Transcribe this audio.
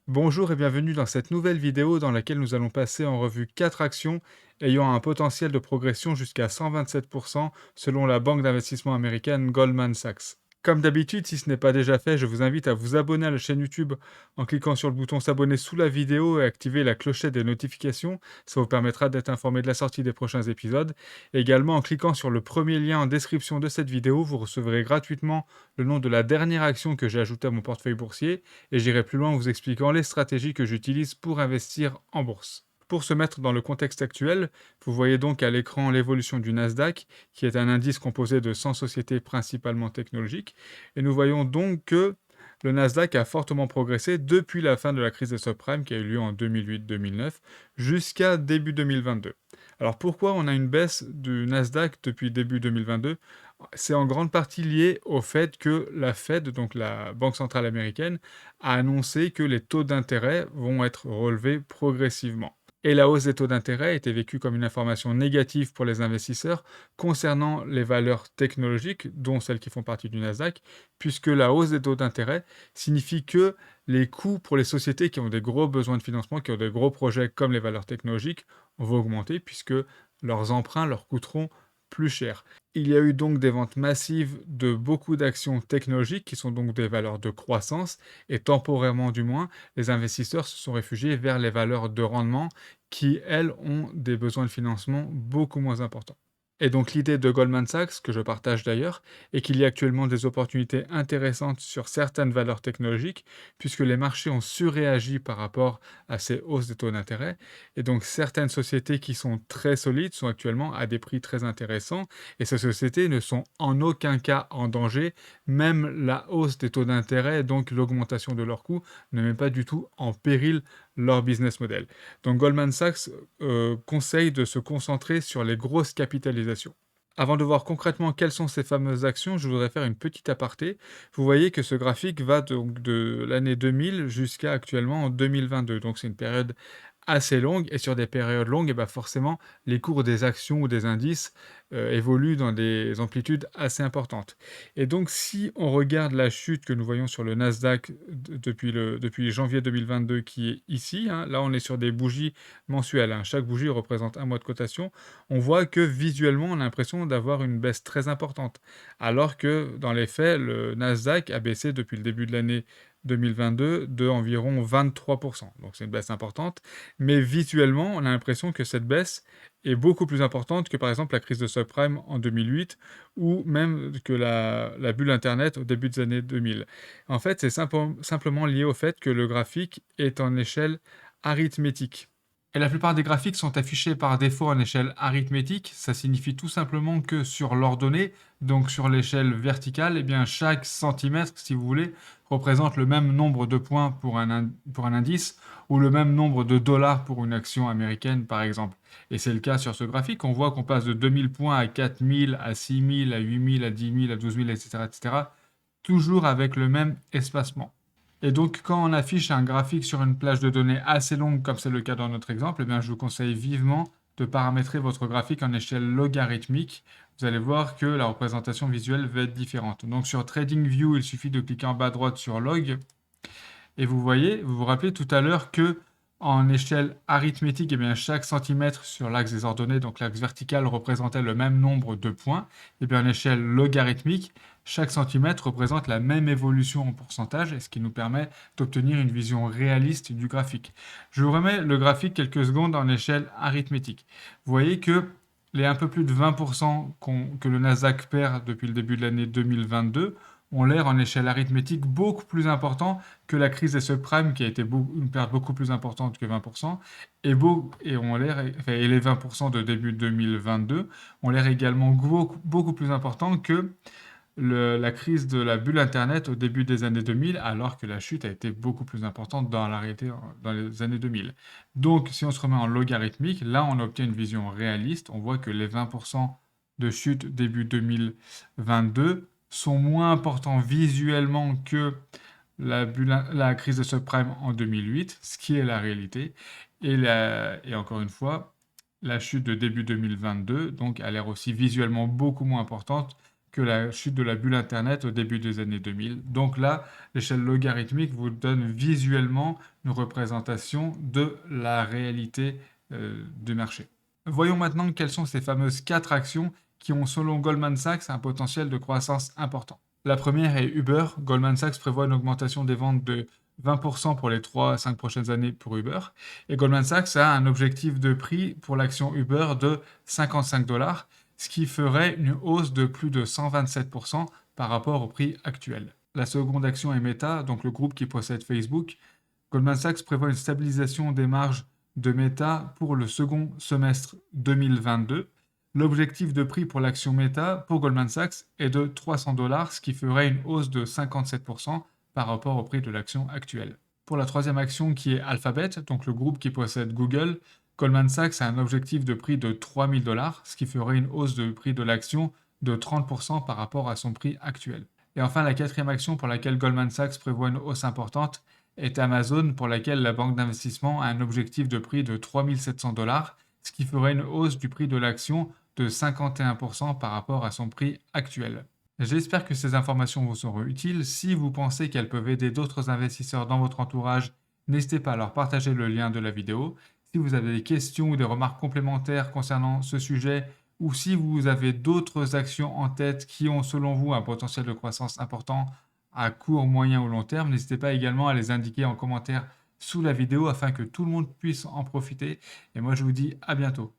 Bonjour et bienvenue dans cette nouvelle vidéo dans laquelle nous allons passer en revue 4 actions ayant un potentiel de progression jusqu'à 127% selon la banque d'investissement américaine Goldman Sachs. Comme d'habitude, si ce n'est pas déjà fait, je vous invite à vous abonner à la chaîne YouTube en cliquant sur le bouton s'abonner sous la vidéo et activer la clochette des notifications. Ça vous permettra d'être informé de la sortie des prochains épisodes. Et également, en cliquant sur le premier lien en description de cette vidéo, vous recevrez gratuitement le nom de la dernière action que j'ai ajoutée à mon portefeuille boursier et j'irai plus loin en vous expliquant les stratégies que j'utilise pour investir en bourse. Pour se mettre dans le contexte actuel, vous voyez donc à l'écran l'évolution du Nasdaq, qui est un indice composé de 100 sociétés principalement technologiques, et nous voyons donc que le Nasdaq a fortement progressé depuis la fin de la crise des subprimes qui a eu lieu en 2008-2009 jusqu'à début 2022. Alors pourquoi on a une baisse du Nasdaq depuis début 2022? C'est en grande partie lié au fait que la Fed, donc la Banque centrale américaine, a annoncé que les taux d'intérêt vont être relevés progressivement. Et la hausse des taux d'intérêt était vécue comme une information négative pour les investisseurs concernant les valeurs technologiques, dont celles qui font partie du Nasdaq, puisque la hausse des taux d'intérêt signifie que les coûts pour les sociétés qui ont des gros besoins de financement, qui ont des gros projets comme les valeurs technologiques, vont augmenter, puisque leurs emprunts leur coûteront plus cher. Il y a eu donc des ventes massives de beaucoup d'actions technologiques qui sont donc des valeurs de croissance et temporairement du moins, les investisseurs se sont réfugiés vers les valeurs de rendement qui, elles, ont des besoins de financement beaucoup moins importants. Et donc l'idée de Goldman Sachs, que je partage d'ailleurs, est qu'il y a actuellement des opportunités intéressantes sur certaines valeurs technologiques, puisque les marchés ont surréagi par rapport à ces hausses des taux d'intérêt, et donc certaines sociétés qui sont très solides sont actuellement à des prix très intéressants, et ces sociétés ne sont en aucun cas en danger, même la hausse des taux d'intérêt, donc l'augmentation de leurs coûts, ne met pas du tout en péril leur business model. Donc Goldman Sachs conseille de se concentrer sur les grosses capitalisations. Avant de voir concrètement quelles sont ces fameuses actions, je voudrais faire une petite aparté. Vous voyez que ce graphique va donc de l'année 2000 jusqu'à actuellement en 2022. Donc c'est une période assez longue, et sur des périodes longues, et ben forcément, les cours des actions ou des indices évoluent dans des amplitudes assez importantes. Et donc, si on regarde la chute que nous voyons sur le Nasdaq depuis janvier 2022 qui est ici, hein, là on est sur des bougies mensuelles, hein, chaque bougie représente un mois de cotation, on voit que visuellement on a l'impression d'avoir une baisse très importante, alors que dans les faits, le Nasdaq a baissé depuis le début de l'année 2022 de environ 23%. Donc c'est une baisse importante, mais visuellement, on a l'impression que cette baisse est beaucoup plus importante que par exemple la crise de subprime en 2008 ou même que la bulle Internet au début des années 2000. En fait, c'est simplement lié au fait que le graphique est en échelle arithmétique. Et la plupart des graphiques sont affichés par défaut en échelle arithmétique. Ça signifie tout simplement que sur l'ordonnée, donc sur l'échelle verticale, eh bien chaque centimètre, si vous voulez, représente le même nombre de points pour un indice ou le même nombre de dollars pour une action américaine, par exemple. Et c'est le cas sur ce graphique. On voit qu'on passe de 2000 points à 4000, à 6000, à 8000, à 10 000, à 12 000, etc., etc., toujours avec le même espacement. Et donc, quand on affiche un graphique sur une plage de données assez longue, comme c'est le cas dans notre exemple, eh bien, je vous conseille vivement de paramétrer votre graphique en échelle logarithmique. Vous allez voir que la représentation visuelle va être différente. Donc, sur TradingView, il suffit de cliquer en bas à droite sur Log. Et vous voyez, vous vous rappelez tout à l'heure que en échelle arithmétique, eh bien, chaque centimètre sur l'axe des ordonnées, donc l'axe vertical, représentait le même nombre de points. Et bien, en échelle logarithmique, chaque centimètre représente la même évolution en pourcentage, et ce qui nous permet d'obtenir une vision réaliste du graphique. Je vous remets le graphique quelques secondes en échelle arithmétique. Vous voyez que les un peu plus de 20% que le Nasdaq perd depuis le début de l'année 2022 ont l'air en échelle arithmétique beaucoup plus important que la crise des subprimes qui a été une perte beaucoup plus importante que 20%, et les 20% de début 2022 ont l'air également beaucoup plus important que la crise de la bulle Internet au début des années 2000, alors que la chute a été beaucoup plus importante dans la réalité dans les années 2000. Donc, si on se remet en logarithmique, là, on obtient une vision réaliste. On voit que les 20% de chute début 2022 sont moins importants visuellement que la crise de subprime en 2008, ce qui est la réalité. Et encore une fois, la chute de début 2022 donc, a l'air aussi visuellement beaucoup moins importante que la chute de la bulle Internet au début des années 2000. Donc là, l'échelle logarithmique vous donne visuellement une représentation de la réalité du marché. Voyons maintenant quelles sont ces fameuses 4 actions qui ont, selon Goldman Sachs, un potentiel de croissance important. La première est Uber. Goldman Sachs prévoit une augmentation des ventes de 20% pour les 3 à 5 prochaines années pour Uber. Et Goldman Sachs a un objectif de prix pour l'action Uber de 55 dollars, ce qui ferait une hausse de plus de 127% par rapport au prix actuel. La seconde action est Meta, donc le groupe qui possède Facebook. Goldman Sachs prévoit une stabilisation des marges de Meta pour le second semestre 2022. L'objectif de prix pour l'action Meta pour Goldman Sachs est de 300 dollars, ce qui ferait une hausse de 57% par rapport au prix de l'action actuelle. Pour la troisième action qui est Alphabet, donc le groupe qui possède Google, Goldman Sachs a un objectif de prix de 3000 dollars, ce qui ferait une hausse de prix de l'action de 30% par rapport à son prix actuel. Et enfin, la quatrième action pour laquelle Goldman Sachs prévoit une hausse importante est Amazon, pour laquelle la banque d'investissement a un objectif de prix de 3700 dollars, ce qui ferait une hausse du prix de l'action de 51% par rapport à son prix actuel. J'espère que ces informations vous seront utiles. Si vous pensez qu'elles peuvent aider d'autres investisseurs dans votre entourage, n'hésitez pas à leur partager le lien de la vidéo. Si vous avez des questions ou des remarques complémentaires concernant ce sujet, ou si vous avez d'autres actions en tête qui ont selon vous un potentiel de croissance important à court, moyen ou long terme, n'hésitez pas également à les indiquer en commentaire sous la vidéo afin que tout le monde puisse en profiter. Et moi je vous dis à bientôt.